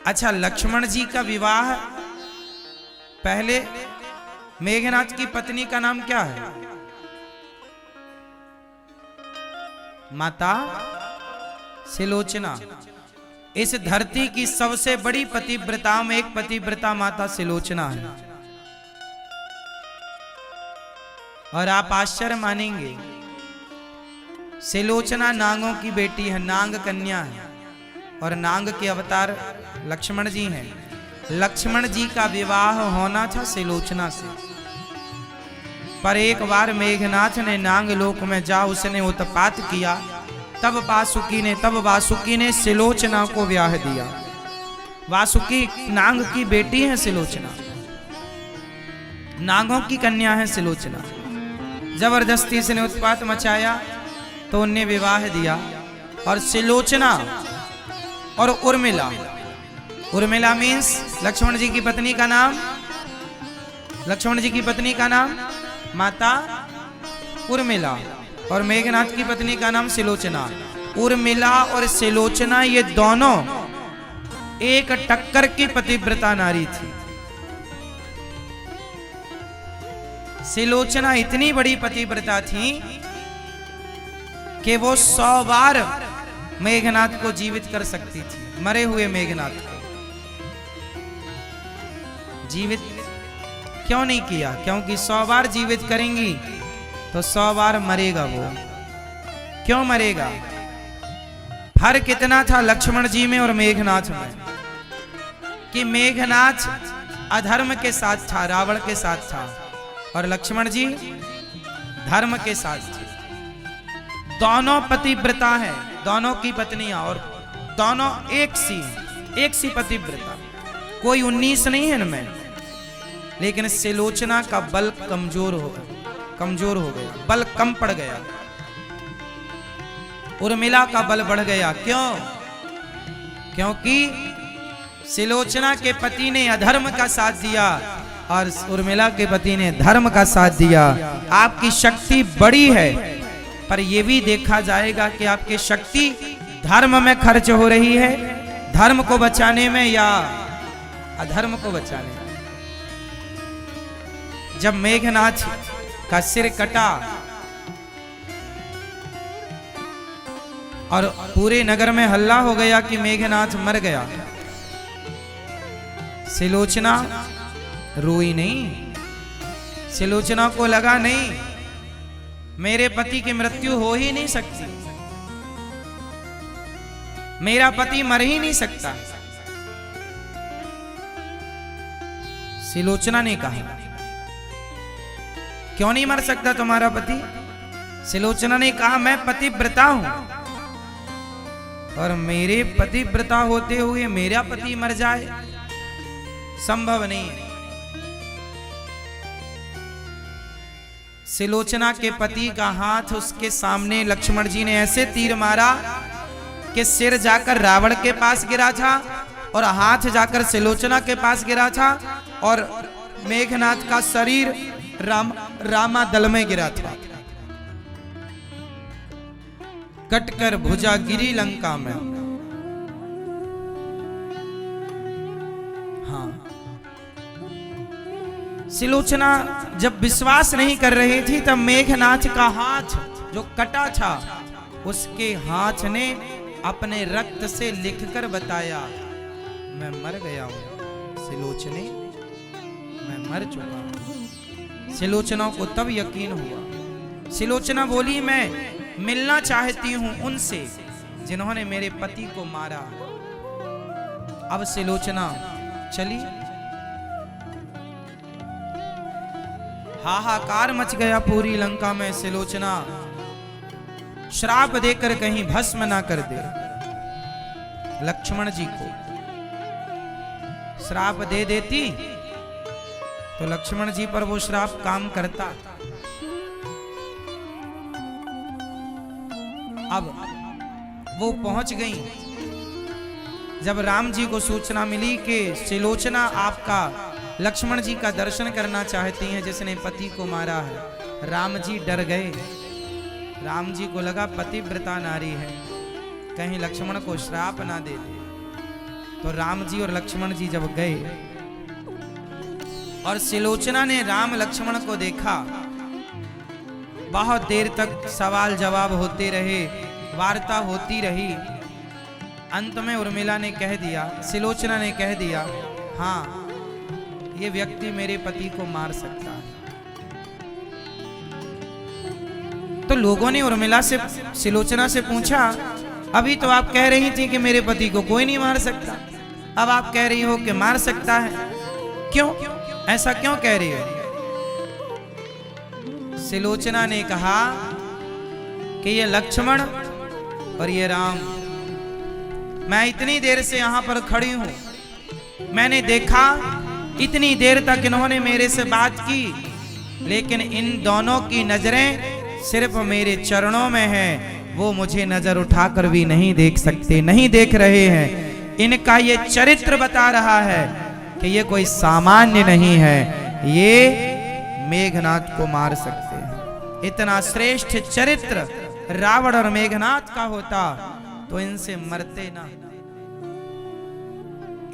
अच्छा, लक्ष्मण जी का विवाह पहले मेघनाथ की पत्नी का नाम क्या है? माता सिलोचना। इस धरती की सबसे बड़ी पतिव्रता में एक पतिव्रता माता सिलोचना है। और आप आश्चर्य मानेंगे, सिलोचना नांगों की बेटी है, नांग कन्या है, और नांग के अवतार लक्ष्मण जी हैं। लक्ष्मण जी का विवाह होना था सिलोचना से, पर एक बार मेघनाथ ने नांग लोक में जा उसने उत्पात किया, तब वासुकी ने सिलोचना को ब्याह दिया। वासुकी नांग की बेटी है सिलोचना, नांगों की कन्या है सिलोचना। जबरदस्ती से ने उत्पात मचाया तो उन्हें विवाह दिया। और सिलोचना और उर्मिला, उर्मिला मीन्स लक्ष्मण जी की पत्नी का नाम, लक्ष्मण जी की पत्नी का नाम माता उर्मिला, और मेघनाथ की पत्नी का नाम सिलोचना। उर्मिला और सिलोचना ये दोनों एक टक्कर की पतिव्रता नारी थी। सिलोचना इतनी बड़ी पतिव्रता थी कि वो 100 बार मेघनाथ को जीवित कर सकती थी। मरे हुए मेघनाथ को जीवित क्यों नहीं किया? क्योंकि 100 बार जीवित करेंगी तो 100 बार मरेगा वो। क्यों मरेगा? फर्क कितना था लक्ष्मण जी में और मेघनाथ में, कि मेघनाथ अधर्म के साथ था, रावण के साथ था, और लक्ष्मण जी धर्म के साथ थे। दोनों पतिव्रता हैं, दोनों की पत्नियां, और दोनों एक सी पतिव्रता, कोई 19 नहीं है इनमें। लेकिन सिलोचना का बल कमजोर हो गया, बल कम पड़ गया। उर्मिला का बल बढ़ गया। क्यों? क्योंकि सिलोचना के पति ने अधर्म का साथ दिया और उर्मिला के पति ने धर्म का साथ दिया। आपकी शक्ति बड़ी है, पर यह भी देखा जाएगा कि आपकी शक्ति धर्म में खर्च हो रही है, धर्म को बचाने में या अधर्म को बचाने में। जब मेघनाथ का सिर कटा और पूरे नगर में हल्ला हो गया कि मेघनाथ मर गया, सिलोचना रोई नहीं। सिलोचना को लगा नहीं, मेरे पति की मृत्यु हो ही नहीं सकती, मेरा पति मर ही नहीं सकता। सिलोचना ने कहा, क्यों नहीं मर सकता तुम्हारा पति? सिलोचना ने कहा, मैं पतिव्रता हूं, और मेरे पतिव्रता होते हुए मेरा पति मर जाए, संभव नहीं है। सिलोचना के पति का हाथ उसके सामने लक्ष्मण जी ने ऐसे तीर मारा कि सिर जाकर रावण के पास गिरा था और हाथ जाकर सिलोचना के पास गिरा था, और मेघनाथ का शरीर रामा दल में गिरा था। कटकर भुजा गिरी लंका में। हाँ, सिलोचना जब विश्वास नहीं कर रही थी तब मेघनाथ का हाथ जो कटा था, उसके हाथ ने अपने रक्त से लिखकर बताया, मैं मर गया हूं सिलोचने, मैं मर चुका हूं। सिलोचना को तब यकीन हुआ। सिलोचना बोली, मैं मिलना चाहती हूं उनसे जिन्होंने मेरे पति को मारा। अब सिलोचना चली। हाहाकार मच गया पूरी लंका में। सिलोचना श्राप देकर कहीं भस्म ना कर दे। लक्ष्मण जी को श्राप दे देती तो लक्ष्मण जी पर वो श्राप काम करता। अब वो पहुंच गई। जब राम जी को सूचना मिली कि सिलोचना आपका लक्ष्मण जी का दर्शन करना चाहती हैं जिसने पति को मारा है, राम जी डर गए। राम जी को लगा पतिव्रता नारी है, कहीं लक्ष्मण को श्राप ना दे दे। तो राम जी और लक्ष्मण जी जब गए और सिलोचना ने राम लक्ष्मण को देखा, बहुत देर तक सवाल जवाब होते रहे, वार्ता होती रही। अंत में उर्मिला ने कह दिया, सिलोचना ने कह दिया, हाँ ये व्यक्ति मेरे पति को मार सकता है। तो लोगों ने उर्मिला से, सिलोचना से पूछा, अभी तो आप कह रही थी कि मेरे पति को कोई नहीं मार सकता, अब आप कह रही हो कि मार सकता है, क्यों, ऐसा क्यों कह रही हो? सिलोचना ने कहा कि ये लक्ष्मण और ये राम, मैं इतनी देर से यहां पर खड़ी हूं, मैंने देखा इतनी देर तक इन्होंने मेरे से बात की, लेकिन इन दोनों की नजरें सिर्फ मेरे चरणों में है, वो मुझे नजर उठाकर भी नहीं देख सकते, नहीं देख रहे हैं। इनका ये चरित्र बता रहा है कि ये कोई सामान्य नहीं है, ये मेघनाद को मार सकते हैं। इतना श्रेष्ठ चरित्र रावण और मेघनाद का होता तो इनसे मरते ना।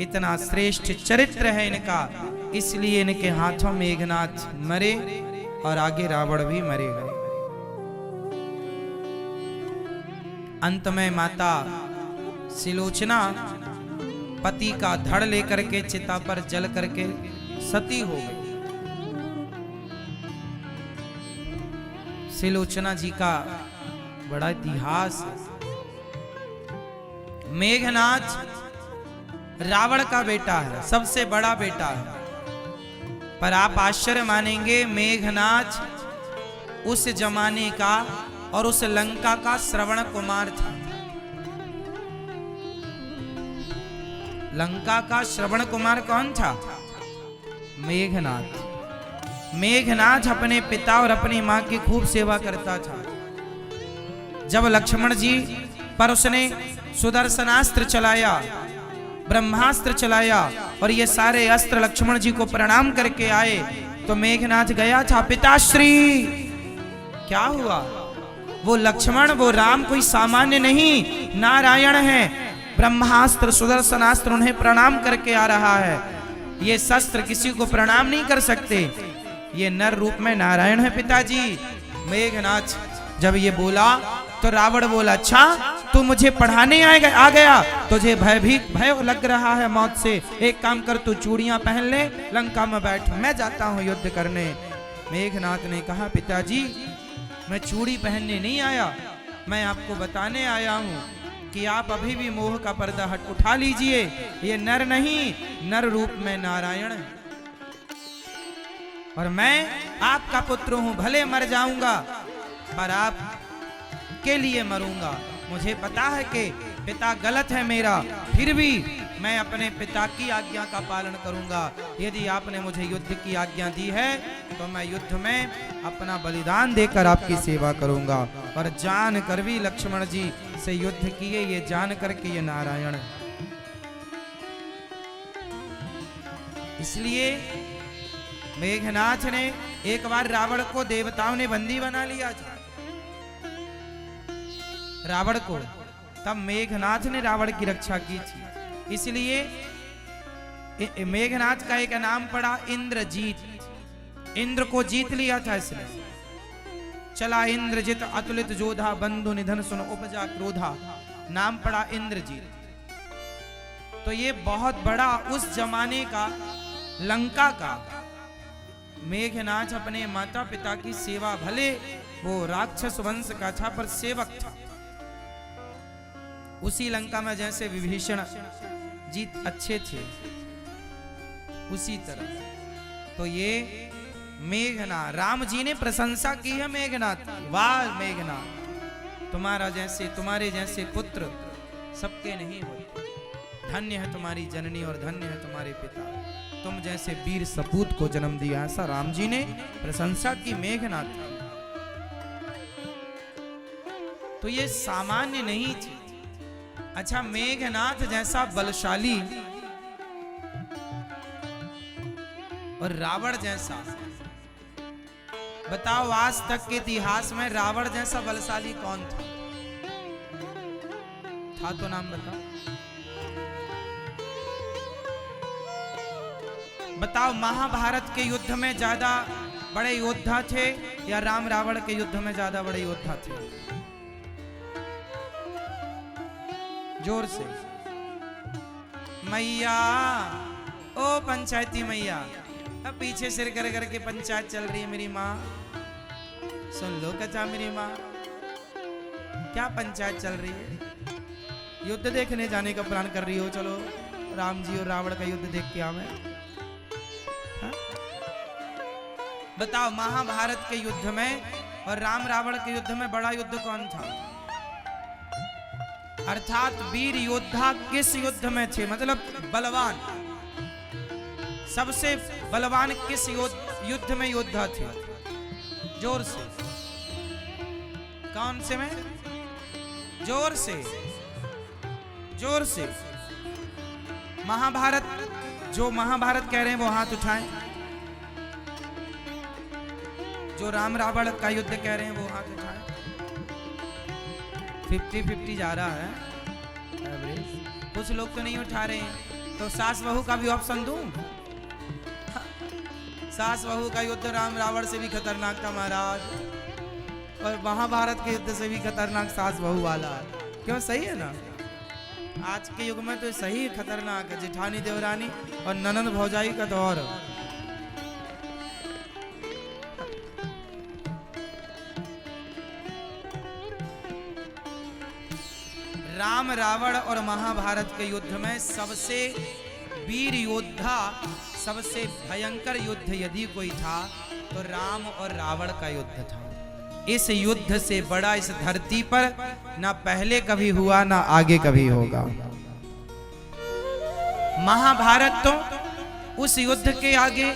इतना श्रेष्ठ चरित्र है इनका, इसलिए इनके हाथों मेघनाद मरे और आगे रावण भी मरे गए। अंत में माता सिलोचना पति का धड़ लेकर के चिता पर जल करके सती हो गई। सिलोचना जी का बड़ा इतिहास है। मेघनाद रावण का बेटा है, सबसे बड़ा बेटा है, पर आप आश्चर्य मानेंगे, मेघनाद उस जमाने का और उस लंका का श्रवण कुमार था। लंका का श्रवण कुमार कौन था? मेघनाद। मेघनाद अपने पिता और अपनी मां की खूब सेवा करता था। जब लक्ष्मण जी पर उसने सुदर्शनास्त्र चलाया, ब्रह्मास्त्र चलाया और ये सारे अस्त्र लक्ष्मण जी को प्रणाम करके आए, तो मेघनाद गया था, पिताश्री क्या हुआ? वो लक्ष्मण, वो राम कोई सामान्य नहीं, नारायण है। ब्रह्मास्त्र सुदर्शनास्त्र उन्हें प्रणाम करके आ रहा है। ये शस्त्र किसी को प्रणाम नहीं कर सकते, ये नर रूप में नारायण है पिताजी। मेघनाद जब ये बोला तो रावण बोला, अच्छा तू मुझे पढ़ाने आ गया, तुझे भय लग रहा है मौत से, एक काम कर तू चूड़ियां पहन ले, लंका में बैठ, मैं जाता हूं युद्ध करने। मेघनाद ने कहा, पिताजी मैं चूड़ी पहनने नहीं आया, मैं आपको बताने आया हूं कि आप अभी भी मोह का पर्दा उठा लीजिए, ये नर नहीं, नर रूप में नारायण है और मैं आपका पुत्र हूं, भले मर जाऊंगा पर आप के लिए मरूंगा। मुझे पता है कि पिता गलत है मेरा, फिर भी मैं अपने पिता की आज्ञा का पालन करूंगा। यदि आपने मुझे युद्ध की आज्ञा दी है तो मैं युद्ध में अपना बलिदान देकर आपकी सेवा करूंगा। और जान कर भी लक्ष्मण जी से युद्ध किए, ये जान कर के ये नारायण है। इसलिए मेघनाथ ने एक बार रावण को देवताओं ने बंदी बना लिया था, रावण को, तब मेघनाथ ने रावण की रक्षा की थी। इसलिए मेघनाथ का एक नाम पड़ा इंद्रजीत, इंद्र को जीत लिया था इसने। चला इंद्रजित अतुलित जोधा, बंधु निधन सुन उपजा क्रोधा, नाम पड़ा इंद्रजीत। तो ये बहुत बड़ा उस जमाने का लंका का मेघनाथ अपने माता पिता की सेवा, भले वो राक्षस वंश का था पर सेवक था। उसी लंका में जैसे विभीषण जी अच्छे थे, उसी तरह तो ये मेघनाथ, राम जी ने प्रशंसा की है मेघनाथ, वाह मेघनाथ, तुम्हारे जैसे पुत्र सबके नहीं होते, धन्य है तुम्हारी जननी और धन्य है तुम्हारे पिता, तुम जैसे वीर सपूत को जन्म दिया, ऐसा राम जी ने प्रशंसा की मेघनाथ। तो ये सामान्य नहीं थी। अच्छा, मेघनाथ जैसा बलशाली और रावण जैसा, बताओ आज तक के इतिहास में रावण जैसा बलशाली कौन था तो नाम बताओ। बताओ महाभारत के युद्ध में ज्यादा बड़े योद्धा थे या राम रावण के युद्ध में ज्यादा बड़े योद्धा थे? जोर से। मैया, ओ पंचायती मैया, अब पीछे सिर कर करके पंचायत चल रही है मेरी माँ, सुन लो कचा मेरी माँ, क्या पंचायत चल रही है? युद्ध देखने जाने का प्लान कर रही हो? चलो राम जी और रावण का युद्ध देख के आवे। बताओ महाभारत के युद्ध में और राम रावण के युद्ध में बड़ा युद्ध कौन था? अर्थात वीर योद्धा किस युद्ध में थे, मतलब बलवान, सबसे बलवान किस युद्ध में योद्धा थे? जोर से। कौन से में? जोर से, जोर से। महाभारत, जो महाभारत कह रहे हैं वो हाथ उठाएं। जो राम रावण का युद्ध कह रहे हैं वो हाथ उठाएं। 50-50 जा रहा है एवरेज। कुछ लोग तो नहीं उठा रहे हैं, तो सास बहू का भी ऑप्शन दूं? सास बहू का युद्ध राम रावण से भी खतरनाक था महाराज, और महाभारत के युद्ध से भी खतरनाक सास बहू वाला। क्यों? सही है ना? आज के युग में तो सही खतरनाक है। जेठानी देवरानी और ननंद भौजाई का दौर। राम रावण और महाभारत के युद्ध में सबसे वीर योद्धा, सबसे भयंकर युद्ध यदि कोई था तो राम और रावण का युद्ध था। इस युद्ध से बड़ा इस धरती पर ना पहले कभी हुआ ना आगे कभी होगा। महाभारत तो उस युद्ध के आगे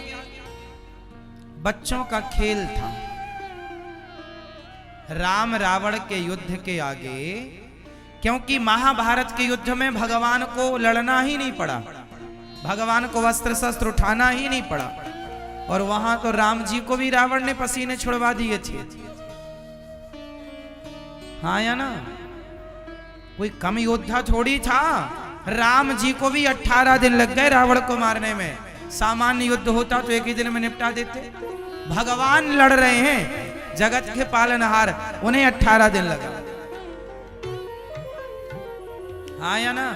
बच्चों का खेल था। राम रावण के युद्ध के आगे, क्योंकि महाभारत के युद्ध में भगवान को लड़ना ही नहीं पड़ा, भगवान को अस्त्र शस्त्र उठाना ही नहीं पड़ा, और वहां तो राम जी को भी रावण ने पसीने छुड़वा दिए थे। हाँ या ना? कोई कम योद्धा थोड़ी था। राम जी को भी 18 दिन लग गए रावण को मारने में। सामान्य युद्ध होता तो एक ही दिन में निपटा देते। भगवान लड़ रहे हैं, जगत के पालनहार, उन्हें 18 दिन लगा। हाँ या ना?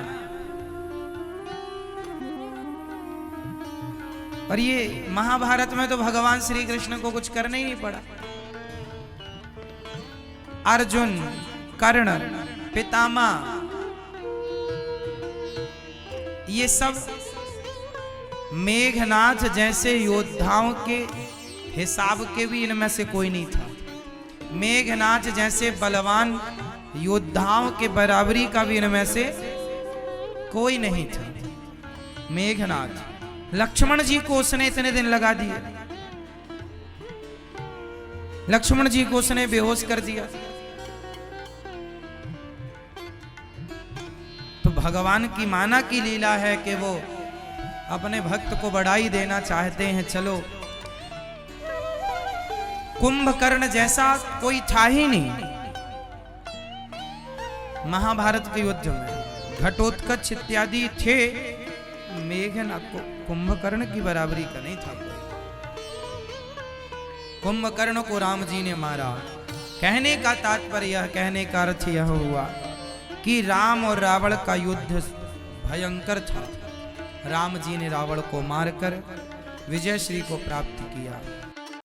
और ये महाभारत में तो भगवान श्री कृष्ण को कुछ करना ही नहीं पड़ा। अर्जुन, कर्ण, पितामह, ये सब मेघनाथ जैसे योद्धाओं के हिसाब के भी इनमें से कोई नहीं था। मेघनाथ जैसे बलवान योद्धाओं के बराबरी का भी इनमें से कोई नहीं था। मेघनाथ, लक्ष्मण जी को उसने इतने दिन लगा दिए, लक्ष्मण जी को उसने बेहोश कर दिया। तो भगवान की माना की लीला है कि वो अपने भक्त को बढ़ाई देना चाहते हैं। चलो, कुंभकर्ण जैसा कोई था ही नहीं महाभारत के युद्ध में। घटोत्कच इत्यादि थे, मेघनाथ को कुंभकर्ण की बराबरी का नहीं था। कुंभकर्ण को राम जी ने मारा। कहने का तात्पर्य यह, कहने का अर्थ यह हुआ कि राम और रावण का युद्ध भयंकर था। राम जी ने रावण को मारकर विजय श्री को प्राप्त किया।